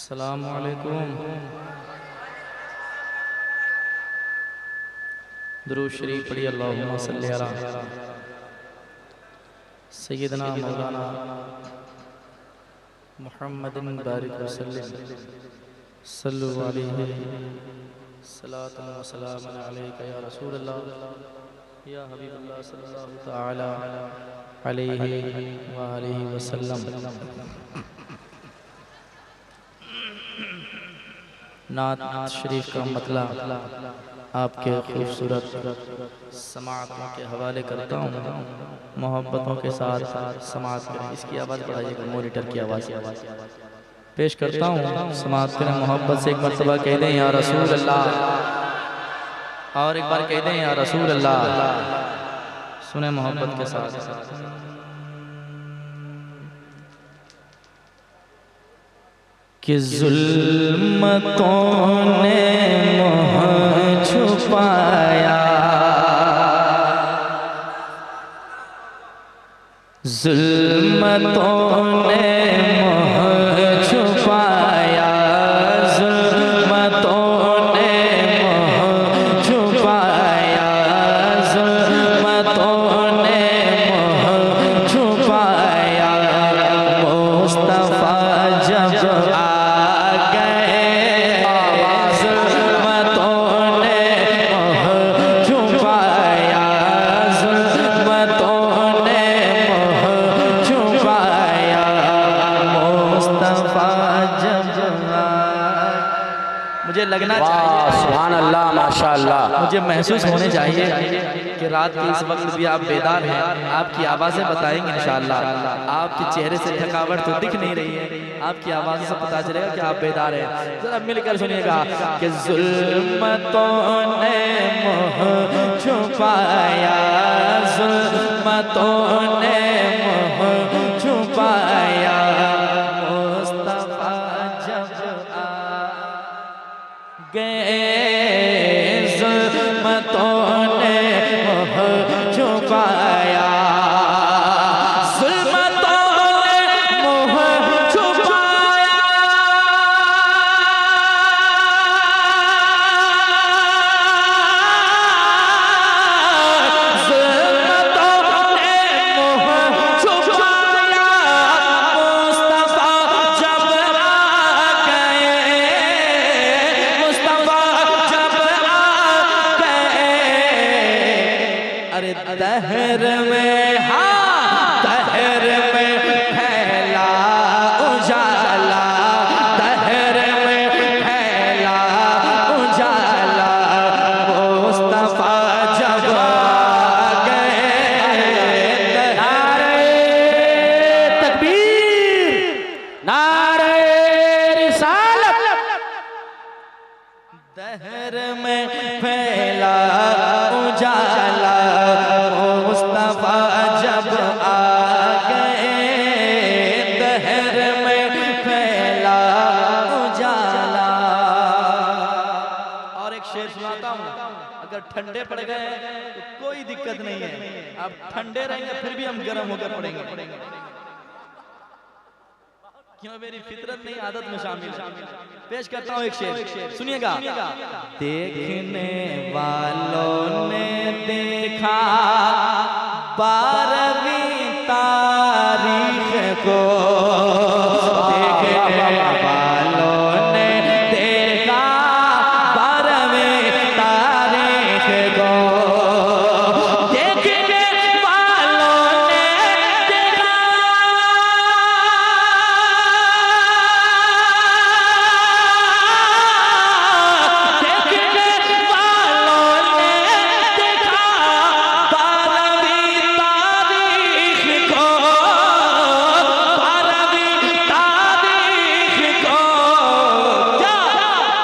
अस्सलामु अलैकुम। दुरूद शरीफ पढ़िए। अल्लाहुम्मा सल्ली अला सय्यदना मौलाना मुहम्मदिन बारिक वसल्लम सल्लु अलैहि सलातन व सलामन अलैका या रसूलल्लाह या हबीबल्लाह सल्लल्लाहु तआला अलैहि व आलिहि वसल्लम। नात शरीफ का मतलब आपके खूबसूरत समाअतों के हवाले करता हूँ। मोहब्बतों के साथ समाअत करें। इसकी आवाज़ बढ़ाइएगा, मॉनिटर की आवाज़ पेश करता हूँ। समाअत करें मोहब्बत से। एक मरतबा कह दें या रसूल अल्लाह, और एक बार कह दें या रसूल अल्लाह। सुने मोहब्बत के साथ। कि जुल्मतों ने मुँह छुपाया, जुल्मतों ने मुँह छुपाया, जुल्मतों ने मुँह छुपाया, जुल्मतों ने मुँह छुपाया। मुस्तफा जब लगना चाहिए। सुभान अल्लाह, माशाअल्लाह। मुझे महसूस होने चाहिए कि रात के इस वक्त भी आप बेदार हैं। आपकी आवाज़ें बताएंगे इंशाअल्लाह। आपके चेहरे से थकावट तो दिख नहीं रही है, आपकी आवाज़ से पता चलेगा कि आप बेदार हैं। जरा मिलकर सुनिएगा कि जुल्मतों ने मुँह छुपाया, जुल्मतों ने मुँह छुपाया। जुल्मतों ने मुँह छुपाया, जुल्मतों ने मुँह छुपाया। जुल्मतों ने मुँह छुपाया। मुस्तफा जब आ गए, मुस्तफा अरे दहर में, हाँ दहर में फैला उजाला, दहर में फैला उजाला। मुस्तफा जब आ गए, नारे तकबीर, नारे रिसालत। दहर में फैला उजाला, मुस्तफा जब आ गए, दहर में फैला उजाला। और एक शेर सुनाता हूँ। अगर ठंडे पड़ गए तो कोई दिक्कत नहीं है, आप ठंडे रहेंगे फिर भी हम गर्म होकर पड़ेंगे। क्यों? मेरी फितरत नहीं, आदत में शामिल है। पेश करता हूँ एक शेर, सुनिएगा। देखने वालों ने देखा 12वीं तारीख को, देखने वालों ने देखा 12वीं तारीख को, देखने वालों ने देखा, देखने वालों ने देखा 12वीं तारीख को, 12वीं तारीख को। क्या?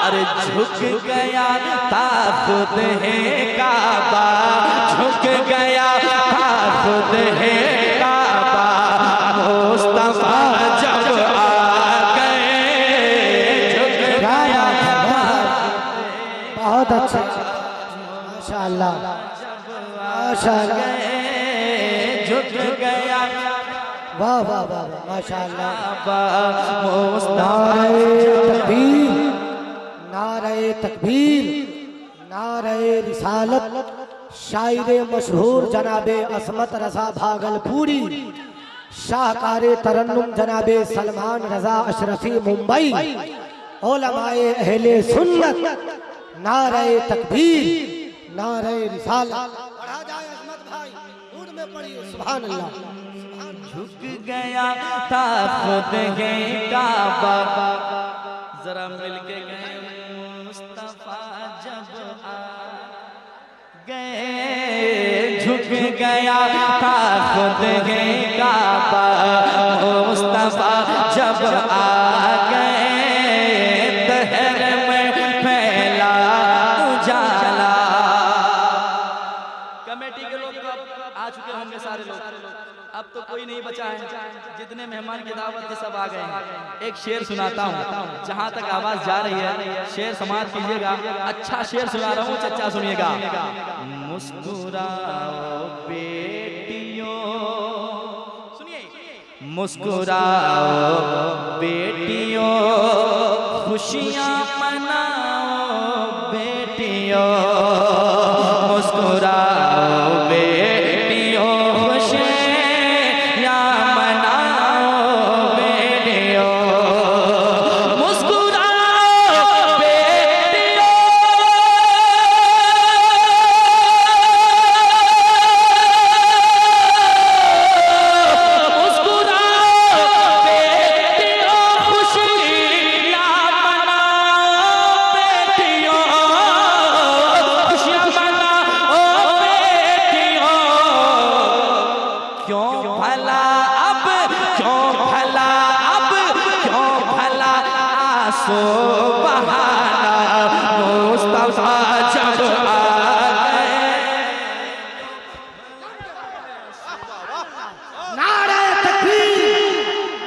अरे झुक गया था खुद है काबा, झुक गया था खुद है काबा। मुस्तफा जब आ गए, झुक गया था। बहुत अच्छा, माशाअल्लाह, माशाअल्लाह, झुक गया वाह वाह वाह वाह, माशाअल्लाह। मुस्तफा नारे तकबीर, नारे रिसालत। शायरे मशहूर जनाबे असमत रजा भागलपुरी, शाहकारे तरन्नुम जनाबे सलमान रजा अशरफी मुंबई, उलमाए अहले सुन्नत। नारे तकबीर, नारे रिसालत। पढ़ा जाए अजमत भाई, उर्दू में पढ़िए। सुभान अल्लाह। झुक गया था खुद है काबा, जरा मिलके गए मुस्तफा जब आ गए। झुक गया था खुद है काबा, मुस्तफा जब आ गए। दहर में फैला उजाला। कमेटी के लोग कब आ चुके होंगे सारे लोग, अब तो कोई नहीं बचा है। जितने मेहमान की दावत थे सब आ गए हैं। एक शेर सुनाता हूँ, जहाँ तक आवाज जा रही है शेर समाप्त कीजिएगा। अच्छा शेर सुना रहा हूँ, चच्चा सुनिएगा। मुस्कुराओ बेटियों, सुनिए। मुस्कुराओ बेटियों, खुशियाँ मनाओ बेटियों। मुस्कुराओ बेटियों, खुशियाँ मनाओ बेटियों। मुस्कुराओ बेटियों, मुस्कुराओ बेटियों, खुशियाँ मनाओ बेटियों। खुशियाँ मनाओ बेटियों। क्यों भला अब, क्यों भला अब, क्यों भला आंसू बहाना। मुस्तफा जब आ गए। नारे तकबीर,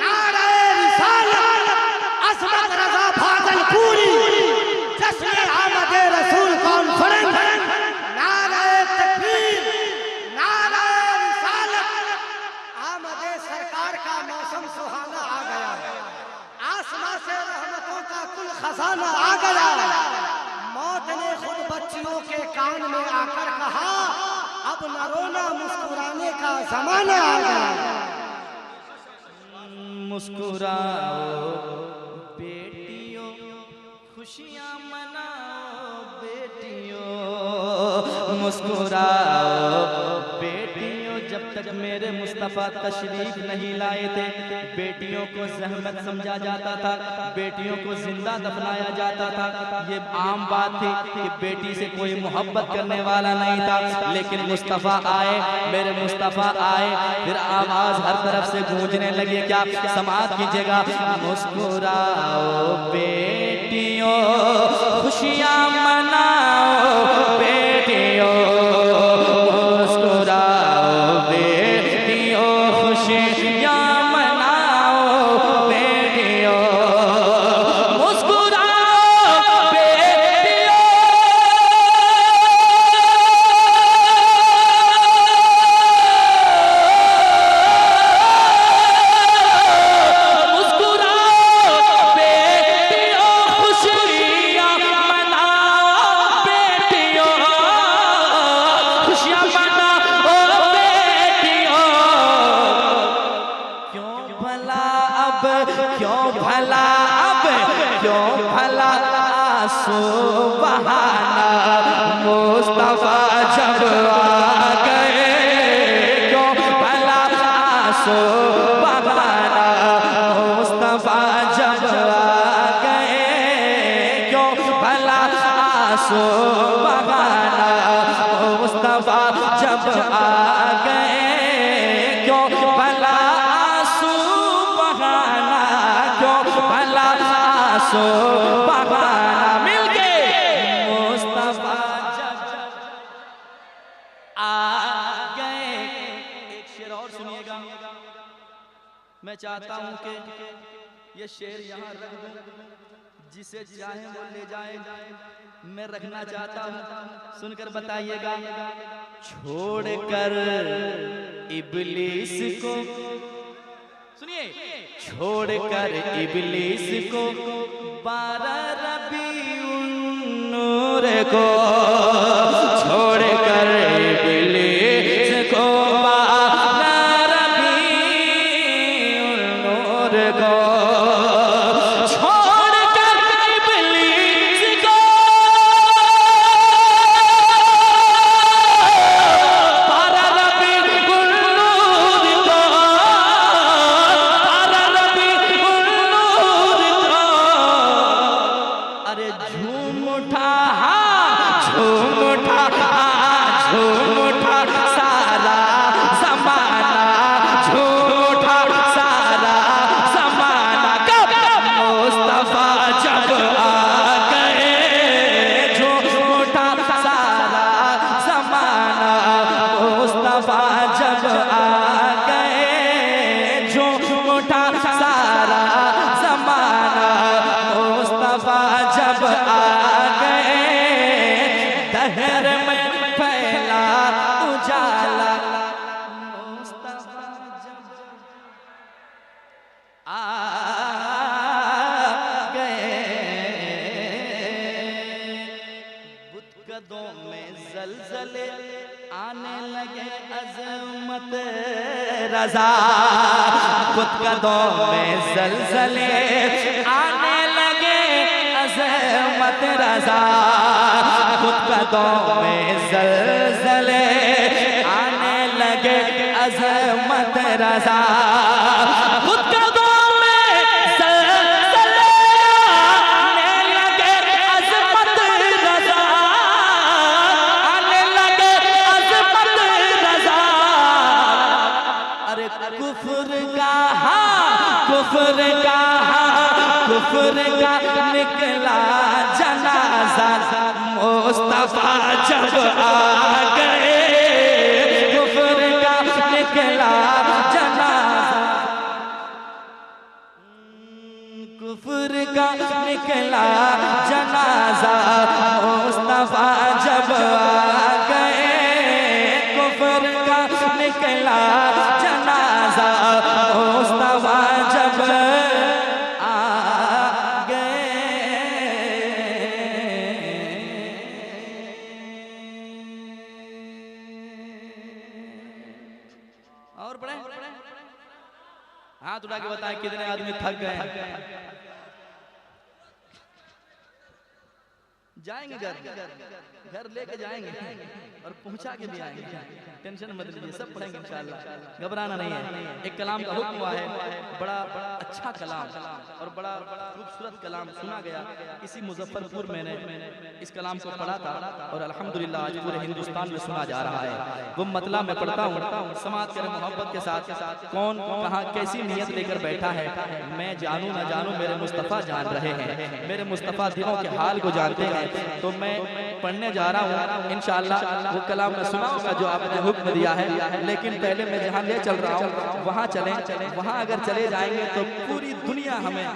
नारे रिसालत। असमत रजा भागलपुरी, जश्न आमद रसूल कॉन्फ्रेंस। नारे तकबीर, नारे रिसालत। आमद सरकार का मौसम सुहाना आ गया, आसमां से रहमतों का कुल खजाना आ गया। मौत ने खुद बच्चियों के कान में आकर कहा, अब न रोना मुस्कुराने का जमाना आ गया। मुस्कुराओ बेटियों, खुशियाँ मनाओ बेटियों। मुस्कुराओ बेटियों। जब तक मेरे मुस्तफ़ा तशरीफ नहीं लाए थे, बेटियों को ज़हमत समझा जाता था, बेटियों को जिंदा दफनाया जाता था। ये आम बात थी कि बेटी से कोई मोहब्बत करने वाला नहीं था। लेकिन मुस्तफ़ा आए, मेरे मुस्तफ़ा आए, फिर आवाज़ हर तरफ से गूंजने लगी। क्या समाअत कीजिएगा। मुस्कुराओ बेटियों, खुशियाँ मनाओ बेटियों। मुस्कुराओ बेटियों, खुशियाँ मनाओ बेटियों। मुस्कुराओ बेटियों। मुस्कुराओ बेटियों, खुशियाँ मनाओ बेटियों। खुशियाँ मनाओ बेटियों। क्यों भला अब, क्यों भला अब, क्यों भला आंसू बहाना। मुस्तफा जब आ गए, क्यों भला आंसू बहाना। मुस्तफा जब आ गए, क्यों भला आंसू बहाना। मुस्तफा जब आ गए, क्यों भला आंसू बहाना। क्यों भला आंसू बहाना। मिलके मुस्तफा जब आ गए। एक शेर और सुनिएगा। मैं चाहता हूं कि ये शेर यहाँ रख दूं, जिसे चाहे वो ले जाए। मैं रखना चाहता हूँ, सुनकर बताइएगा। छोड़कर इब्लीस को छोड़कर इब्लीस को 12 रबीउन नूर को, छोड़कर इब्लीस को 12 रबीउन नूर को, छोड़कर इब्लीस को 12 रबीउन नूर को, 12 रबीउन नूर को, अरे झूम उठा झूम उठा झूम उठा सारा ज़माना, झूम उठा सारा ज़माना। कब मुस्तफ़ा जब आ गए, झूम उठा सारा ज़माना, मुस्तफ़ा जब आ गए, झूम उठा सारा ज़माना, मुस्तफ़ा जब आ गए, दहर में फैला उजाला, मुस्तफ़ा जब आ गए, बुतकदों में ज़लज़ले आने लगे, अज़मत रज़ा, बुतकदों में ज़लज़ले आने लगे, अज़मत रज़ा, बुतकदों में ज़लज़ले आने लगे, अज़मत रज़ा, बुतकदों में ज़लज़ले आने लगे, अज़मत रज़ा, आने लगे, अज़मत रज़ा। अरे कुफ्र का कुफ्र का कुफ्र का निकला जनाजा, मुस्तफ़ा जब आ गए, कुफ्र का निकला जनाजा, कुफ्र का निकला जनाजा, मुस्तफ़ा जब आ गए, कुफ्र का निकला जनाजा, मुस्तफ़ा जब आ गए। और बड़े हाथ उठा के बताएं कितने आदमी थक गए हैं। जाएंगे घर लेके जाएंगे और पहुंचा के भी आएंगे, टेंशन मत लीजिए, सब पढ़ेंगे इंशाअल्लाह, घबराना नहीं है। एक कलाम का हुक्म हुआ है, बड़ा अच्छा कलाम और बड़ा खूबसूरत कलाम सुना गया। इसी मुजफ्फरपुर मैंने इस कलाम को पढ़ा था और अल्हम्दुलिल्लाह आज पूरे हिंदुस्तान में सुना जा रहा है। वो मतलब मैं पढ़ता हूँ, समाज करें मोहब्बत के साथ, कौन कहाँ कैसी नीयत लेकर बैठा है, मैं जानूँ ना जानूँ मेरे मुस्तफ़ा जान रहे हैं, मेरे मुस्तफ़ा दिलों के हाल को जानते हैं। तो मैं पढ़ने जा रहा हूँ इंशाअल्लाह, वो कलाम मैं सुनाऊंगा जो आपने हुक्म दिया है। लेकिन पहले मैं जहाँ ले चल रहा हूँ वहाँ चलें, वहाँ अगर चले जाएंगे तो पूरी दुनिया हमें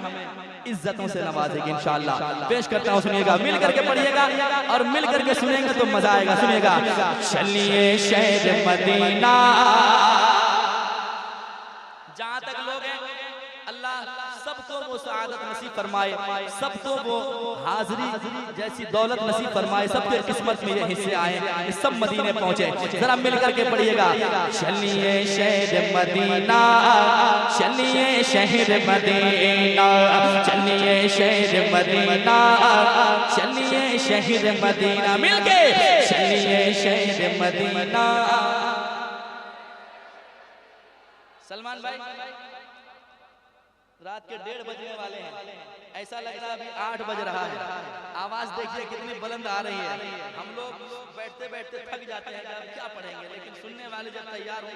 इज्जतों से नवाजेगी इंशाअल्लाह। पेश करता हूँ, सुनिएगा, मिल करके पढ़िएगा और मिल करके सुनेंगे तो मजा आएगा। सुनिएगा, चलिए शहर मदीना, जहाँ तक लोग हैं अल्लाह सबको वो सआदत नसीब फरमाए, सबको वो हाजिरी जैसी दौलत नसीब फरमाए, सबके किस्मत में ये हिस्से आए, सब मदीने पहुंचे। जरा मिलकर के पढ़िएगा, चलिए शहर मदीना, चलिए शहर मदीना, चलिए शहर मदीना, चलिए शहर मदीना, मिलके चलिए शहर मदीना। सलमान भाई रात के 1:30 बजने वाले हैं, ऐसा लग रहा है अभी 8 बज रहा है। आवाज देखिए कितनी बुलंद आ रही है। हम लोग बैठते बैठते थक जाते हैं, अब क्या पढ़ेंगे, लेकिन सुनने वाले जब तैयार हो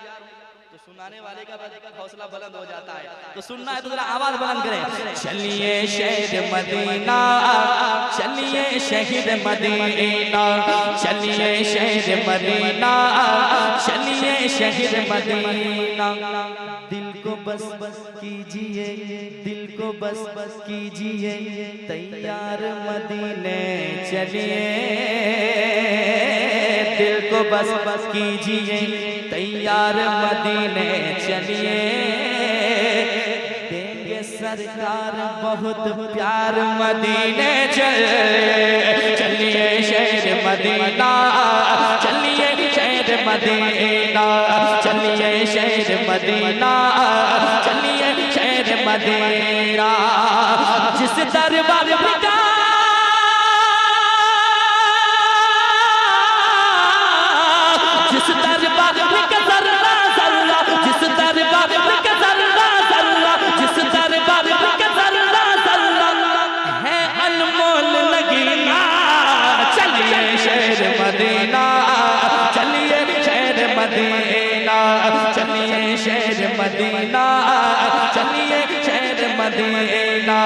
तो सुनाने वाले का हौसला बुलंद हो जाता है। तो सुनना है तो जरा आवाज बुलंद करें, चलिए शहर मदीना, चलिए शहर मदीना, चलिए शहर मदीना, चलिए शहर मदीना। दिल को बस कीजिए, दिल को बस कीजिए, तैयार मदीने चलिए, दिल को बस कीजिए, तैयार मदीने चलिए, सरकार बहुत प्यार मदीने चलिए शहर मदीना, चलिए शहर मदीना, चलिए शहर मदीना, चलिए शहर मदीना। जिस दरबार का जिस दरबार का जर्रा जर्रा, जिस दरबार का जर्रा जर्रा, जिस दरबार का जर्रा जर्रा है अनमोल नगीना। चलिए शहर मदीना, चलिए शहर मदीना, चलिए शहर मदीना, चलिए शहर मदीना,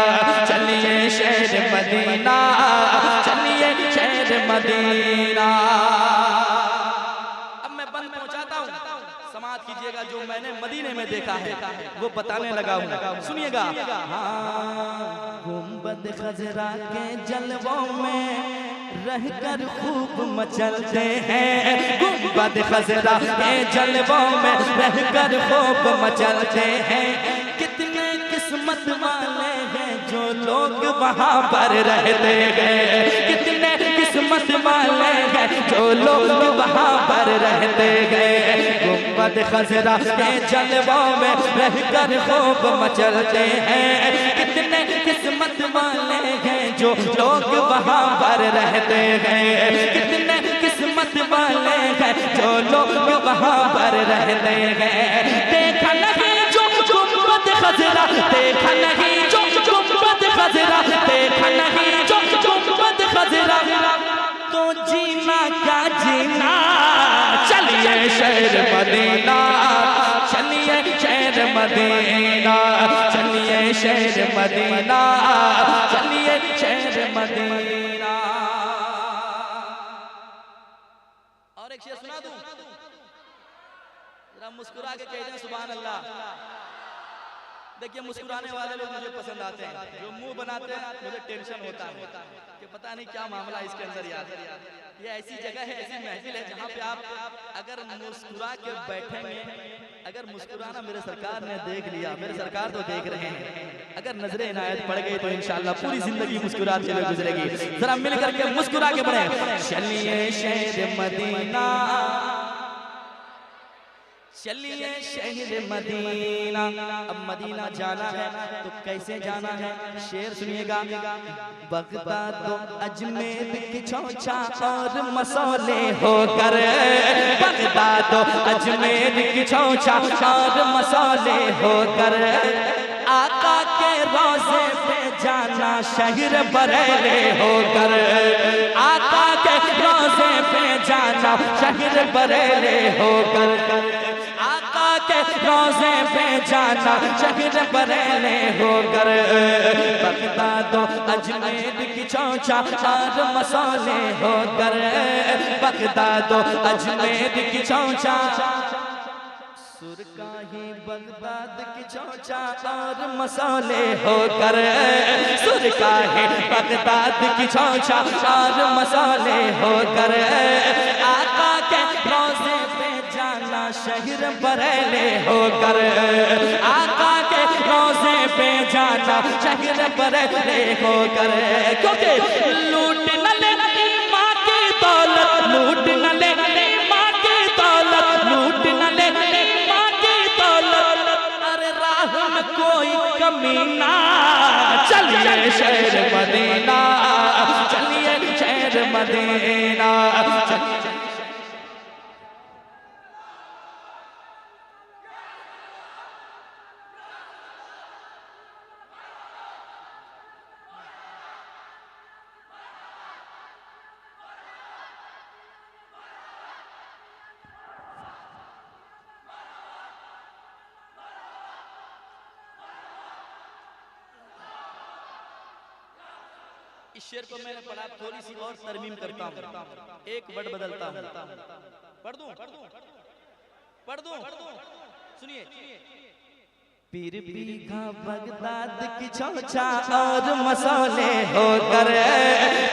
चलिए शहर मदीना, चलिए शहर मदीना। समाज कीजिएगा जो मैंने मदीने में देखा है वो बताने लगा हूँ, सुनिएगा। गुंबद खजरा के जलवों में रहकर खूब मचलते हैं, गुंबद खजरा के जलवों में रहकर खूब मचलते हैं। कितने किस्मत वाले हैं जो लोग वहाँ पर रहते हैं, कितने किस्मत वाले हैं जो लोग वहाँ पर रहते हैं। गुंबद खजरा के जलवों में रहकर खूब मचलते हैं, कितने किस्मत वाले हैं जो लोग वहाँ पर रहते हैं, कितने किस्मत वाले हैं जो लोग वहाँ पर रहते हैं। देखा नहीं जो गुंबद खजरा, देखा नहीं जो गुंबद खजरा, देखा नहीं जो गुंबद खजरा, तो जीना क्या जीना। चलिए शहर मदीना, चलिए शहर मदीना, चलिए शहर मदीना, चलिए शहर मदीना। और एक शेर सुना दूं, जरा मुस्कुरा के कहते हैं सुभान अल्लाह। देखिए मुस्कुराने वाले लोग मुझे पसंद आते हैं, जो मुंह बनाते हैं मुझे टेंशन होता है कि पता नहीं क्या मामला इसके अंदर यार। ये ऐसी जगह है, ऐसी महफिल है जहाँ पे आप अगर मुस्कुरा के बैठेंगे, अगर मुस्कुराना मेरे सरकार ने देख लिया, मेरे सरकार तो देख रहे हैं, अगर नजरे इनायत पड़ गई तो इंशाअल्लाह पूरी जिंदगी मुस्कुराते हुए गुजरेगी। जरा मिल करके मुस्कुरा के बढ़े। चलिए शहर मदीना, चलिए शहर मदीना। अब मदीना जाना है तो कैसे जाना है, शेर सुनिएगा। बगदाद तो अजमेर की चौचा और मसौले होकर, बगदाद तो अजमेर की चौचा और मसौले होकर, आका के रोज़े पे जाना शहर बरेली होकर, आका के रोज़े पे जाना शहर बरेली होकर, आका के रोज़े पे जाना शहर बरेली होकर। बगदाद अजमेर की चौचा और मसौले होकर, बगदाद अजमेर की चौचा, सुरका ही बगदाद की चौचा और मसौले होकर, सुरका ही बगदाद की चौचा और मसौले होकर, आका के रोज़े पे जाना शहर बरेली होकर, आका के रोज़े पे जाना शहर बरेली होकर। क्योंकि लूट न ले माँ की दौलत, लूट न ले माँ की दौलत, लूट न ले कोई कमी ना। चलिए शहर मदीना, चलिए शहर मदीना, इस शेर को मैंने पढ़ा, थोड़ी सी और तरमीम करता हूँ, एक वर्ड बदलता हूँ। पढ़ दूं? पढ़ दूं? सुनिए। पीर बीघा बगदाद की चौचा और मसौले होकर,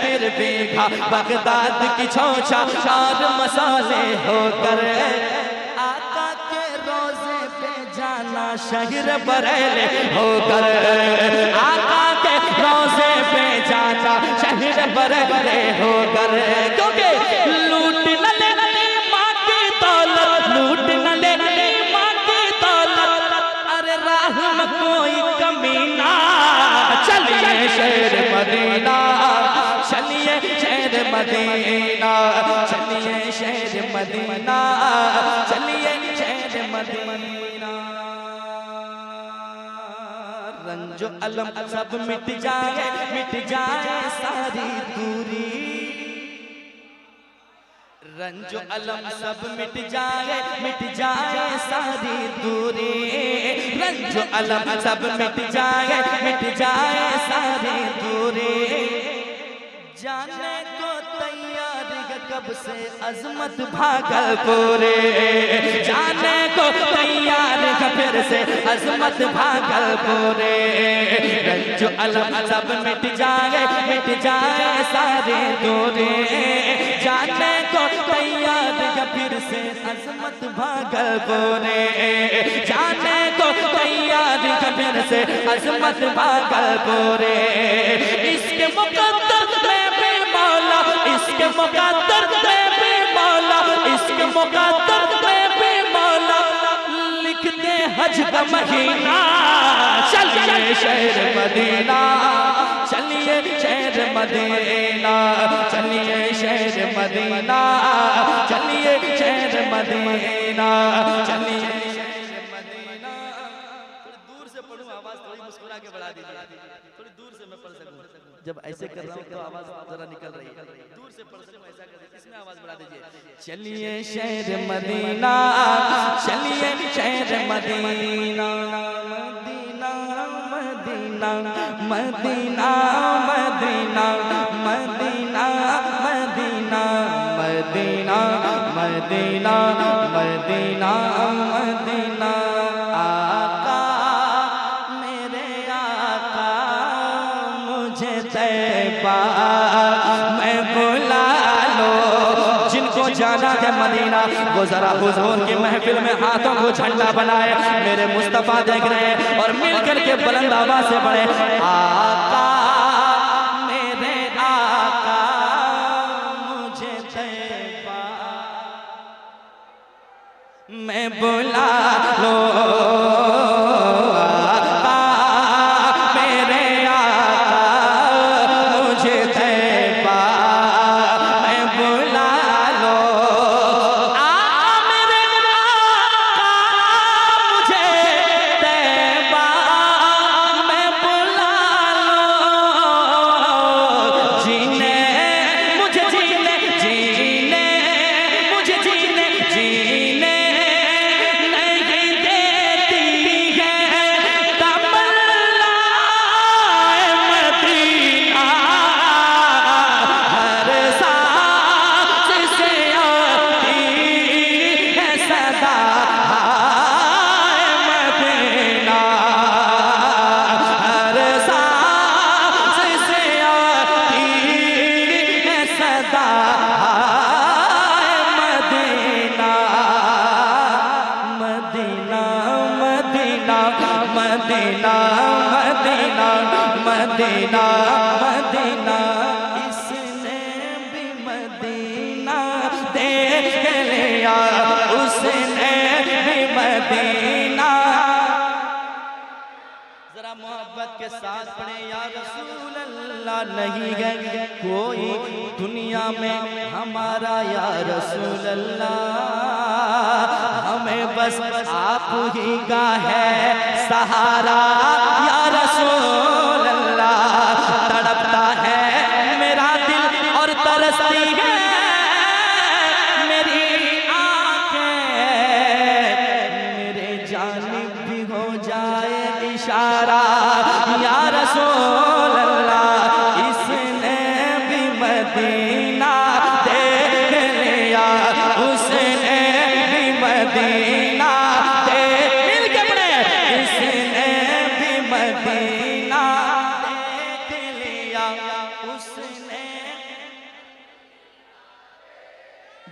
पीर बीघा बगदाद की चौचा और मसौले होकर, आका के रोज़े पे जाना शहर बरेली होकर, बड़े होकर, क्योंकि लूट न ले माँ की दौलत, लूट न ले माँ की दौलत, अरे राह में कोई कमी ना। चलिए शहर मदीना, चलिए शहर मदीना, चलिए शहर मदीना, चलिए शहर मदीना। रंजो अलम सब मिट जाए सारी दूरी, रंजो अलम सब मिट जाए सारी दूरी, रंजो अलम सब मिट जाए सारी दूरी। जाने को तैयार है कब से अजमत भागलपुरे, जाने को तैयार है फिर से अजमत भागलपुरे। रंजो अलम सब मिट जाए सारे दूरे, जाने को तैयार है फिर से अजमत भागलपुरे, जाने को तैयार है फिर से अजमत भागलपुरे। इसके मुकद्दर में भी मौला, इसके मुकद्दर में भी मौला, इसके मुकद्दर में भी मौला लिखते हज का महीना। चलिए शहर मदीना, चलिए शहर मदीना, चलिए शहर मदीना, चलिए शहर मदीना, चलिए शहर मदीना। थोड़ी दूर से पढ़ूं, आवाज थोड़ी मुस्कुरा के बढ़ा दीजिए, थोड़ी दूर से मैं पढ़ सकूं। जब ऐसे कर रहा हूं तो आवाज जरा निकल रही है, दूर से पढ़ सकूं ऐसा कर दीजिए, इसमें आवाज बढ़ा दीजिए। चलिए शहर मदीना, चलिए शहर Medina, Medina Medina Medina Medina Medina Medina Medina Medina Medina Medina. आका मेरे आका मुझे तैबा मैं बुला लो। जिनको जाना है मदीना वो जरा हुजूर की महफिल में हाथों को झंडा बनाए, मेरे मुस्तफा देख रहे हैं और मिलकर के बुलंद आवाज से पढ़े, आका मेरे आका मुझे तैबा मैं बुला लो। मदीना मदीना मदीना मदीना, इसने भी मदीना देख लिया, उसने भी मदीना। जरा मोहब्बत के साथ पढ़े, या रसूल अल्लाह नहीं है कोई दुनिया में हमारा, या रसूल अल्लाह हमें बस आप ही का है सहारा। या रसूल अल्लाह तड़पता है मेरा दिल और तरसती है मेरी आंखें, मेरे जानिब भी हो जाए इशारा। या रसूल अल्लाह इसने भी मदीना देख लिया, उसने भी मदीना मदीना देख लिया, उसने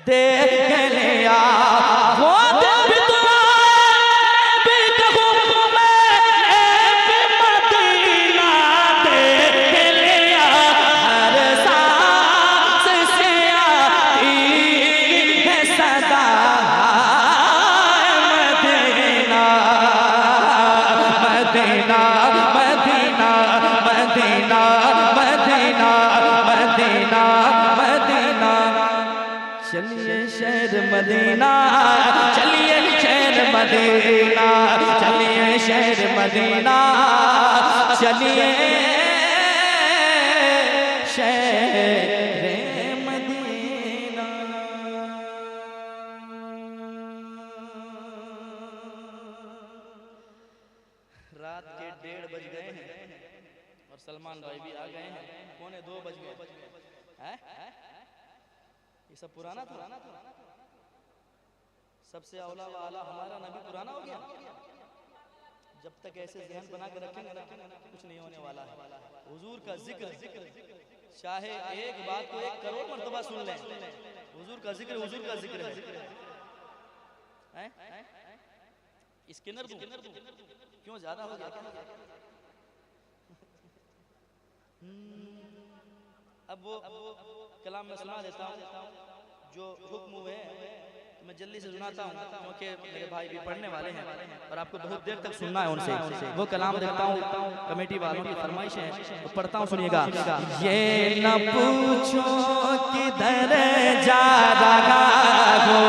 देख लिया। वो भी तो भी कहूँ मैं भी मदीना देख लिया, हर साल मदीना, चलिए शहर मदीना, चलिए शहर मदीना, चलिए शहर मदीना। रात के 1:30 बज गए हैं और सलमान भाई भी आ गए हैं, 1:45 बज गए हैं। ये सब पुराना था। सबसे औला व आला हमारा नबी पुराना हो गया। जब तक ऐसे ज़हन बना के रखेंगे ना, कुछ नहीं होने वाला है। हुजूर का जिक्र, चाहे एक बात को 1 करोड़ मर्तबा सुन लें, हुजूर का जिक्र है। स्किनर दूं? क्यों, ज्यादा हो गया क्या? अब वो कलाम में सुना देता हूँ जो हुक्म हुए, तो मैं जल्दी से सुनाता हूँ क्योंकि मेरे भाई भी पढ़ने वाले हैं और आपको बहुत देर तक सुनना है उनसे। वो कलाम देखता हूँ, कमेटी वालों की फरमाइश है, तो पढ़ता हूँ, सुनिएगा। ये न पूछो किधर जा रहा हो,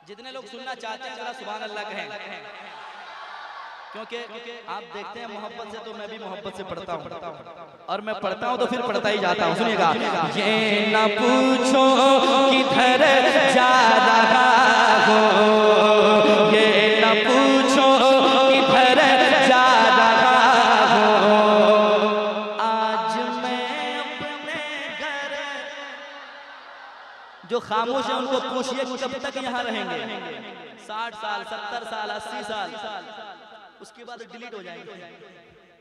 जितने लोग सुनना चाहते हैं जरा सुभान अल्लाह कहें, क्योंकि आप देखते हैं मोहब्बत से, तो मैं भी मोहब्बत से पढ़ता हूँ और मैं पढ़ता हूँ तो फिर पढ़ता ही जाता हूँ। सुनिएगा। ये न पूछो किधर जा रहा हो, ये न पूछो किधर जा रहा हो, आज मैं अपने घर, जो खामोश है उनको पूछिए कब तक यहाँ रहेंगे? 60 साल, 70 साल, 80 साल, उसके बाद डिलीट हो जाएंगे,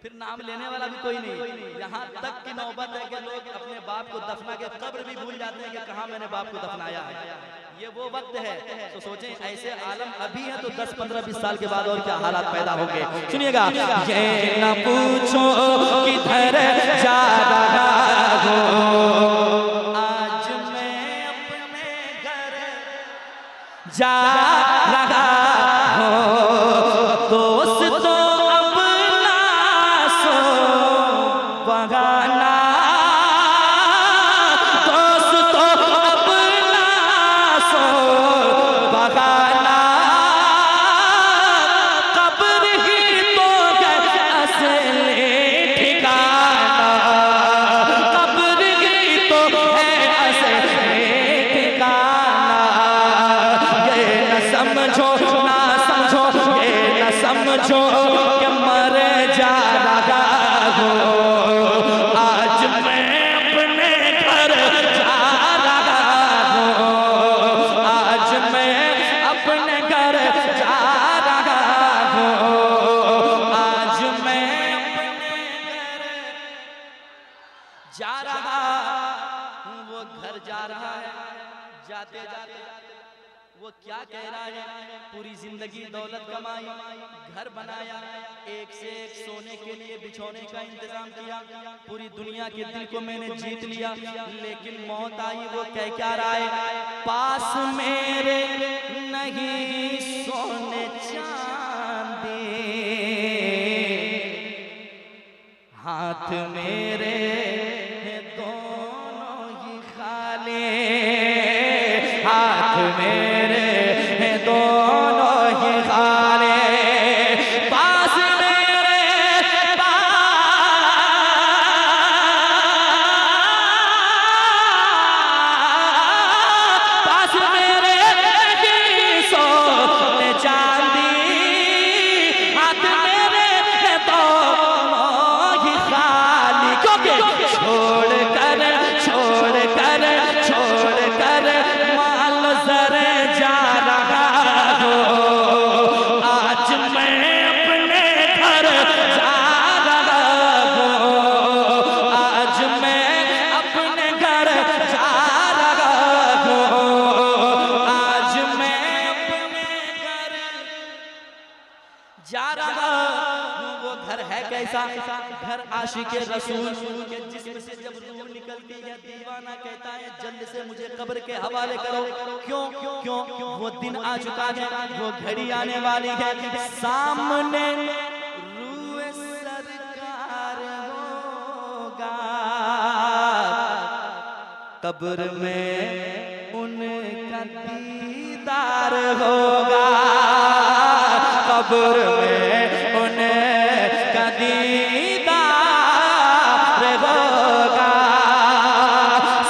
फिर नाम लेने वाला भी कोई नहीं। यहाँ तक की नौबत है कि लोग अपने बाप को दफना के कब्र भी भूल जाते हैं कि कहाँ मैंने बाप को दफनाया है। ये वो वक्त है, तो सोचें ऐसे आलम अभी है तो 10, 15, 20 साल के बाद और क्या हालात पैदा होंगे। सुनिएगा। ये न पूछो किधर जा रहा हो, आज मैं अपने घर जा रहा हूँ, दोस्त तो अपना सो बगाना, दोस्त तो अपना सो बगाना, कब्र ही तो है असली ठिकाना, कब्र ही तो है असली ठिकाना। ये न समझो ना समझो, ये न समझो कि मर जा रहा हो, आज मैं अपने घर जा रहा हूँ, आज मैं अपने घर जा रहा हूँ, आज मैं अपने घर जा रहा हूँ। वो घर जा रहा है, जाते जाते वो क्या कह रहा है? पूरी जिंदगी दौलत कमाई, घर बनाया, एक से एक सोने के लिए बिछोने का इंतजाम किया, पूरी दुनिया के दिल को मैंने जीत लिया, लेकिन मौत आई। वो कह क्या रहा है? पास मेरे नहीं सोने चांदी, हाथ मेरे दोनों ही खाली, हाथ मेरे दोनों ही खाली, पास मेरे पास मेरे सोने चांदी, हाथ मेरे दोनों ही खाली, क्योंकि छोड़ कर माल जरे जा रहा हो, आज मैं अपने घर जा रहा हूँ, आज मैं अपने घर जा रहा हूँ, आज मैं अपने घर जा रहा हूँ। वो घर है कैसा? घर आशिक रसूल के जिस्म से जब रूह निकलती है, दीवाना कहता है जल्द से मुझे कब्र के हवाले करो। क्यों? वो दिन आ चुका है, वो घड़ी आने वाली है, सामने रूह सरकार होगा, कब्र में उनका दीदार होगा, कब्र में उनका दीदार होगा,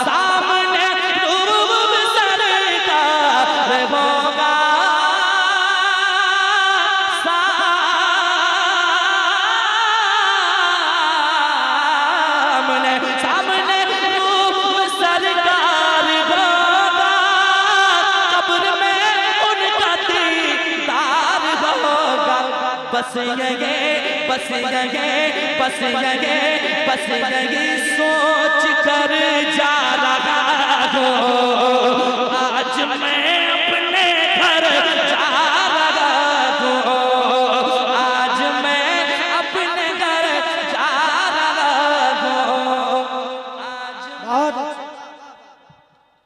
सामने रूब सरकार होगा, सामने रूब सरकार होगा, कब्र में उनका दीदार होगा। बस यही बस यही बस यही बस यही सोच कर जा रहा हूँ, आज मैं अपने घर जा रहा हूँ, आज मैं अपने घर जा रहा हूँ, आज बहुत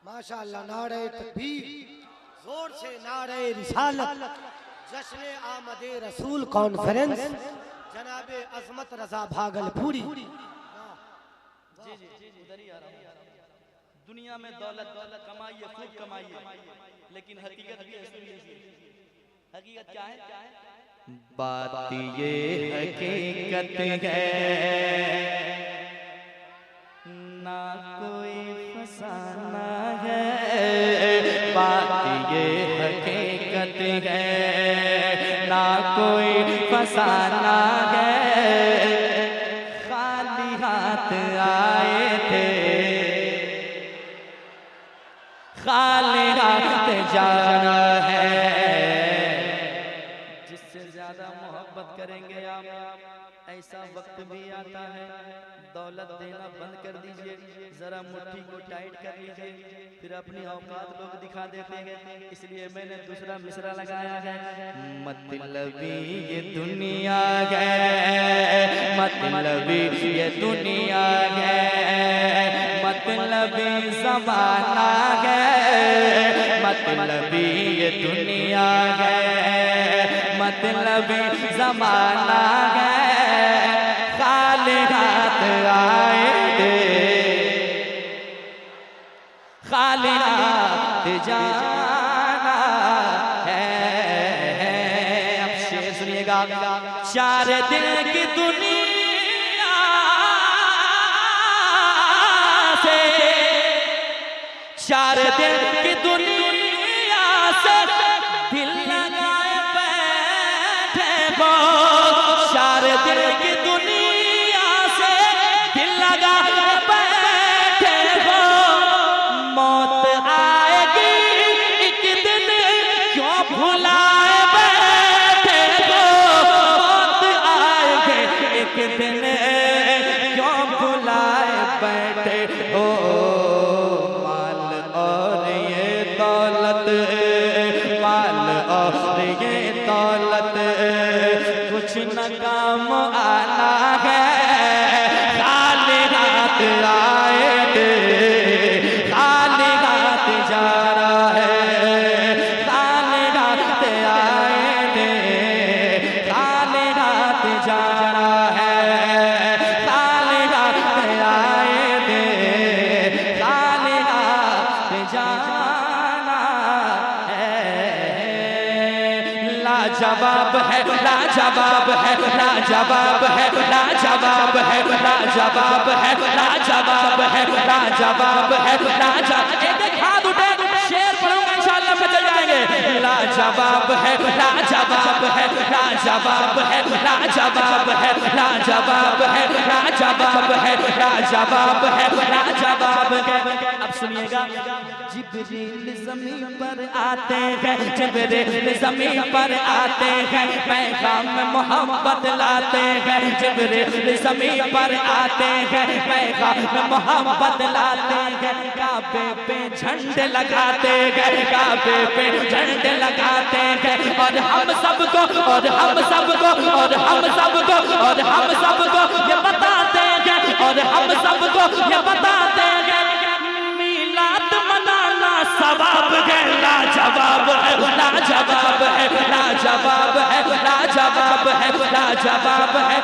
माशाअल्लाह। नारे तकबीर, जोर से नारे रिसालत। जश्न आमदे रसूल कॉन्फ्रेंस जनाबे अजमत रजा भागलपुरी। जी जी जी उधर ही आ रहा हूँ। दुनिया में दौलत दौलत कमाइए, खूब कमाइए, लेकिन हकीकत भी है, सुन लीजिए। हकीकत क्या है? बात ये हकीकत है, ना कोई फसाना है, बात ये हकीकत है, ना कोई फसाना है। खाली हाथ आए थे, खाली हाथ जाना है। जिससे ज्यादा मोहब्बत करेंगे आप, ऐसा वक्त भी आता है दौलत देना बंद कर दीजिए, जरा मुट्ठी को टाइट कर लीजिए, फिर अपनी औकात लोग दिखा देते हैं। इसलिए मैंने दूसरा मिसरा लगाया है, मतलबी ये दुनिया है, मतलबी ये दुनिया है, मतलबी ज़माना है, मतलबी ये दुनिया है, मतलबी ज़माना है। खाली हाथ आए थे, खाली हाथ जाना है। अब शेर सुनिएगा। चार दिन की दुनिया से, चार दिन की दुनिया से दिल लगाए बैठे हो, चार दिन की दुनिया से दिल लगाए बैठे हो। मौत आएगी एक दिन, क्यों भुलाए बैठे हो, मौत आएगी एक दिन, क्यों भुलाए बैठे हो। माल और ये दौलत, माल और ये दौलत कुछ न काम आना है। खाली हाथ आए थे, खाली हाथ जाना है, खाली हाथ आए थे, खाली हाथ जाना है, खाली हाथ आए थे, खाली हाथ जाना है। लाजवाब है, लाजवाब है, लाजवाब है, लाजवाब है, लाजवाब है, लाजवाब है, लाजवाब है, लाजवाब। एक हाथ उठे, शेर पढ़ूंगा इंशाअल्लाह पे चल जाएंगे। लाजवाब है, लाजवाब है, लाजवाब है, लाजवाब है, लाजवाब है, लाजवाब है, लाजवाब है, लाजवाब है। अब सुनिएगा। जिब्रील ज़मीन पर आते हैं, जिब्रील ज़मीन पर आते हैं, पैगाम में मोहब्बत लाते हैं। जिब्रील ज़मीन पर आते हैं, पैगाम में मोहब्बत लाते हैं। काबे पे झंडे लगाते हैं, काबे पे झंडे लगाते हैं। और हम सबको, और हम सबको, और हम सबको, और हम सबको ये बताते हैं, और हम सबको ये बताते हैं, मिलाद मनाना सवाब है। लाजवाब है, लाजवाब है, लाजवाब है, लाजवाब है, लाजवाब है।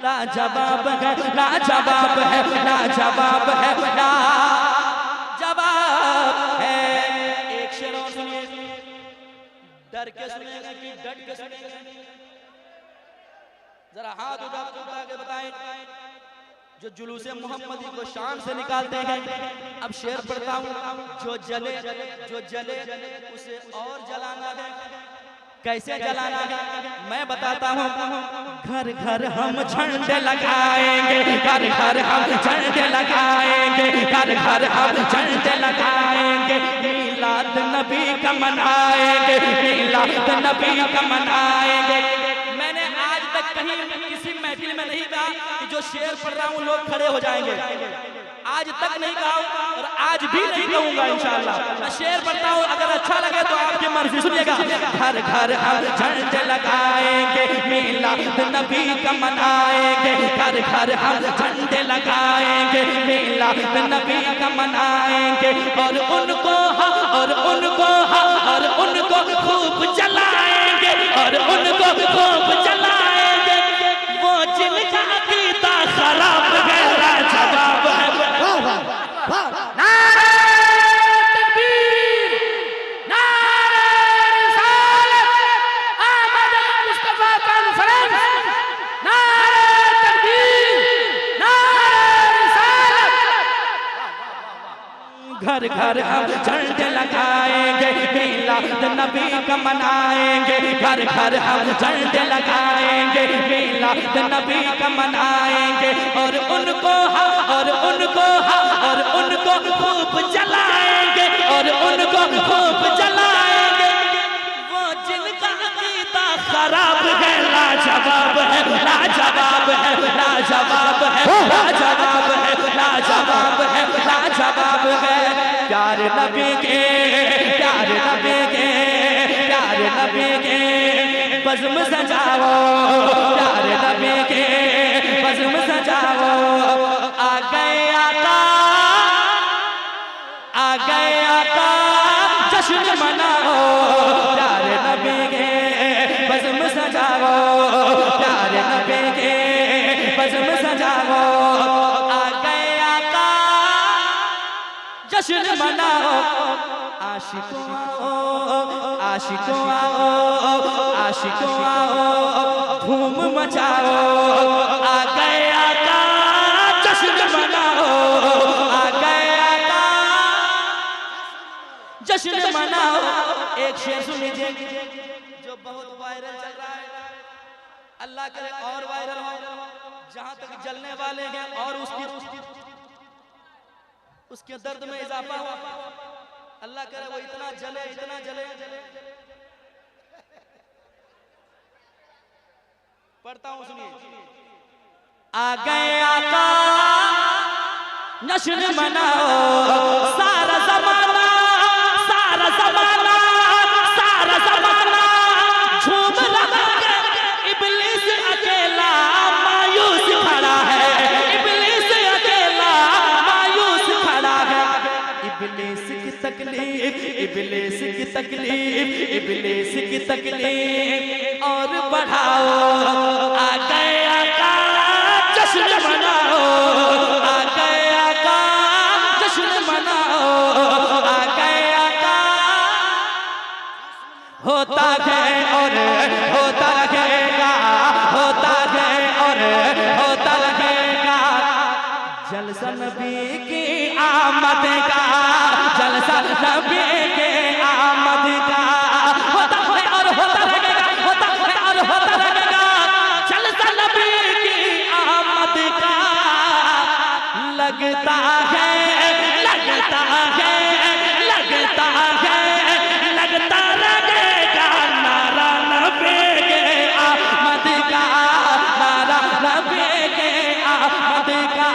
लाजवाब है, लाजवाब है, लाजवाब है, लाजवाब है। एक शेर और सुनिए, डर के सुनिएगा कि डट के सुनिएगा? जरा हाथ उठा के बताएं जो जुलूसे मोहम्मदी को शान से निकालते हैं। अब शेर पढ़ता हूँ, जो जले उसे और जलाना है। कैसे जलाना है मैं बताता हूँ। घर घर हम झंडे लगाएंगे, घर घर हम झंडे लगाएंगे, घर घर हम झंडे लगाएंगे। मिलाद नबी का मनाएंगे, मिलाद नबी का मनाएंगे। मैंने आज तक कहीं किसी महफिल में नहीं कहा कि जो शेर पढ़ रहा हूँ लोग खड़े हो जाएंगे। आज तक नहीं कहा और आज भी नहीं कहूंगा इंशाअल्लाह। मैं शेर पढ़ता हूँ, अगर अच्छा लगे तो आपकी मर्जी। सुनिएगा, घर घर हम झंडे लगाएंगे, मिलाद नबी का मनाएंगे। घर घर हम झंडे लगाएंगे, मिलाद नबी का मनाएंगे। और उनको खूब जलाएंगे, और उनको खूब जलाएंगे। वो जिनका अकीदा खराब है, लाजवाब है। नारे तकबीर, नारे रिसालत, अहमद मुस्तफा कॉन्फ्रेंस। नारे तकबीर, नारे रिसालत। घर घर हम झंडे लगाएंगे, मिलाद नबी का मनाएंगे। घर घर हम झंडे लगाएंगे, मिलाद नबी का मनाएंगे। और उनको खूब जलाएंगे, और उनको खूब जलाएंगे। वो जिनका अकीदा खराब है, लाजवाब है, लाजवाब है, लाजवाब है, लाजवाब है, लाजवाब है, लाजवाब है। प्यारे नबी के, प्यारे नबी के, प्यारे नबी के बज़्म सजाओ, प्यारे नबी के बज़्म सजाओ। आ गए आका जश्न मनाओ, प्यारे नबी के बज़्म सजाओ, प्यारे नबी के बज़्म सजाओ। आ गए आका जश्न मनाओ। आशिकों आओ, आशिकों आओ, आशिकों आओ, धूम मचाओ। आ गए आका जश्न मनाओ, आ गए आका जश्न मनाओ। एक शेर सुन लीजिए जो बहुत वायरल चल रहा है। अल्लाह करे और वायरल हो, जहां तक जलने वाले हैं और उसके दर्द में इजाफा हो। अल्लाह करे वो इतना जले, इतना जले। पढ़ता हूं, सुनिए। आ गए आका जश्न मनाओ। सारा जमाना, सारा जमाना, सारा जमाना झूम रहा है। इब्लीस अकेला मायूस खड़ा है, इब्लीस अकेला मायूस खड़ा है। इब्लीस की तकलीफ, इब्लीस की तकलीफ, इब्लीस की तकलीफ और बढ़ाओ। आ गए आका जश्न मनाओ, आ गए आका जश्न मनाओ। आ गए आका होता है और होता रहेगा, होता है और होता रहेगा। जलसा नबी की आमद का, जलसा नबी के आमद का। होता है और होता रहेगा, होता है और होता रहेगा। जलसा नबी की आमद का। लगता है, लगता है, लगता है, लगता रहेगा नारा नबी के आमद का, नारा नबी के आमद का,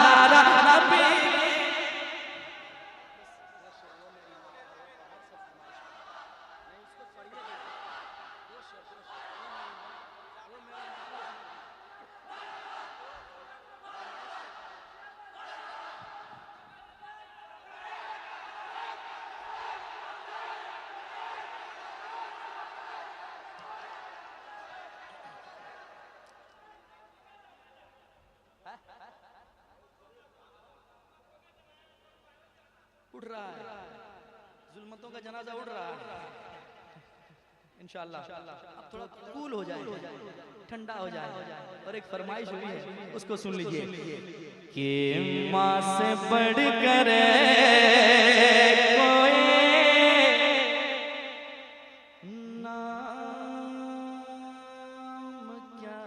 नारा नबी। उठ रहा है, जुल्मतों का जनाजा उड़ रहा है। इंशाअल्लाह अब थोड़ा कूल हो जाए, ठंडा हो जाए। और एक फरमाइश हुई है, उसको सुन लीजिए कि माँ से बढ़ कर कोई नाम क्या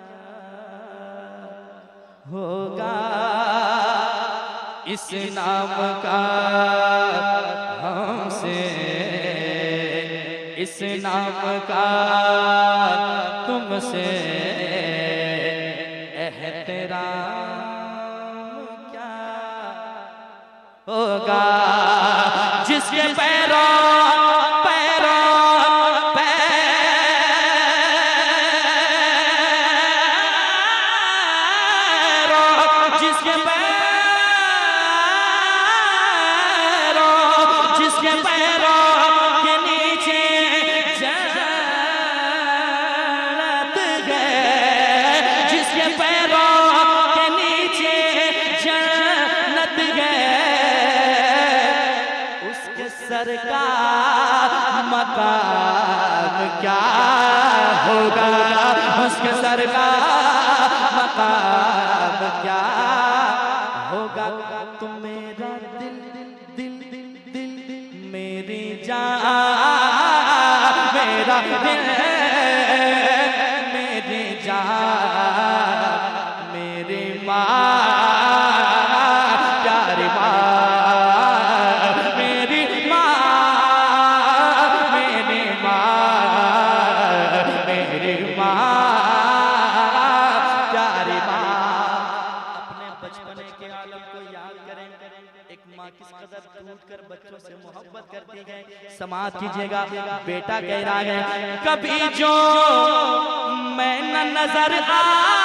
होगा, इस नाम का हमसे, इस नाम का तुमसे एहतराम क्या होगा, जिसके पैरों मकाम क्या होगा, उसके सर का मकाम क्या होगा। तुम मेरा दिल दिल दिल मेरी जान, मेरा दिल मेरी जान, मेरी माँ प्यारी माँ, बच्चों से मोहब्बत करती है। समाज कीजिएगा, बेटा कह रहा है कभी जो मैं न नजर आया,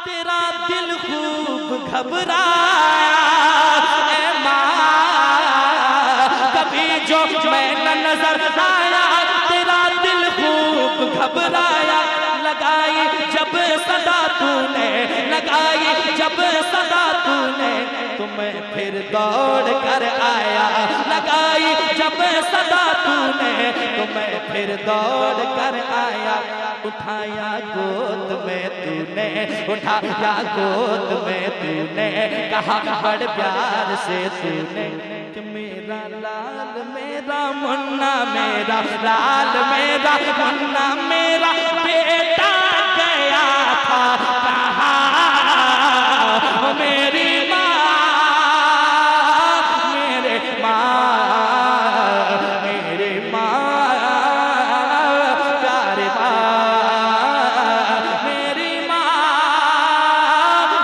तेरा दिल खूब घबराया ऐ माँ, कभी जो मैं न नजर आया, तेरा दिल खूब घबराया। लगाई जब सदा तूने, लगाई जब सदा तूने, तुम्हें फिर दौड़ कर आया। लगाई जब सदा तूने, तुम्हें फिर दौड़ कर आया। उठाया गोद में तूने, उठाया गोद में तूने, कहा बड़ प्यार से तूने कि मेरा लाल मेरा मुन्ना, मेरा लाल मेरा मुन्ना, मेरा बेटा गया था कहाँ, मेरी माँ, मेरे माँ, मेरी माँ प्यारी माँ, मेरी माँ,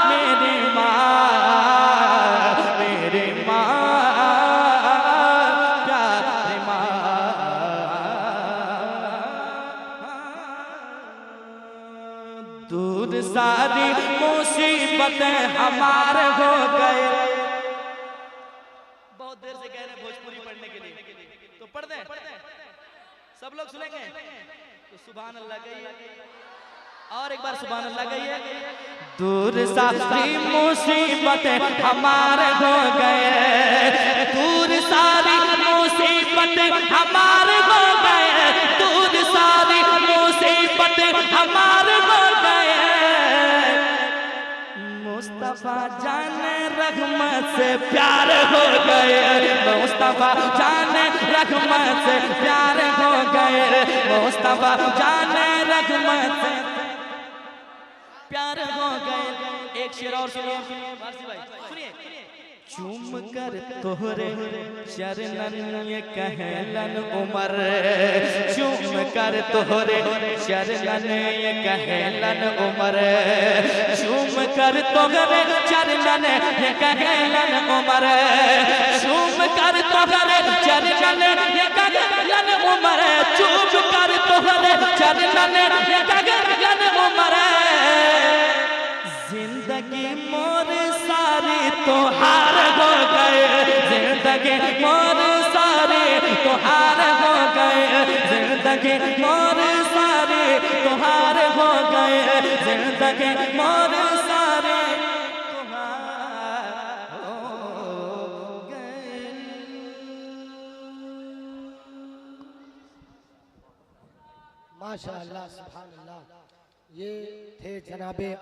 मेरी माँ, मेरी माँ प्यारी माँ। दूर सारी मुसीबतें हमारे हो गए। बहुत देर से कह रहे हैं भोजपुरी पढ़ने के लिए, तो पढ़ दें, सब लोग सुनेंगे तो सुभान अल्लाह कहिए, और एक बार सुभान अल्लाह कहिए। दूर सारी मुसीबतें हमारे हो गए, दूर सारी मुसीबतें हमारे हो गए, दूर सारी मुसीबतें हमारे हो गए। मुस्तफा जाने रहमत से प्यार हो गए, मुस्तफा जाने रहमत से प्यार हो गए, मुस्तफा जाने रहमत से प्यार हो गए। एक शेर और सुनिए, सुनिए। चूम कर तोहरे चरणन ये कहलन उमर, चूम कर तोहरे चरणन ये कहलन उमर, चूम कर तोहरे चरणन ये कहलन उमर, चूम कर तोहरे चरणन ये कहलन उमर, चूम कर तोहरे चरणन ये कहलन उमर। जिंदगी मोर सारी तोहार हो गए, जिंदगी मोर सारी तोहार हो गए, जिंदगी मोर सारी तोहार हो गए, जिंदगी मोर सारी तोहार माशाअल्लाह सुभान अल्लाह। ये थे जनाबे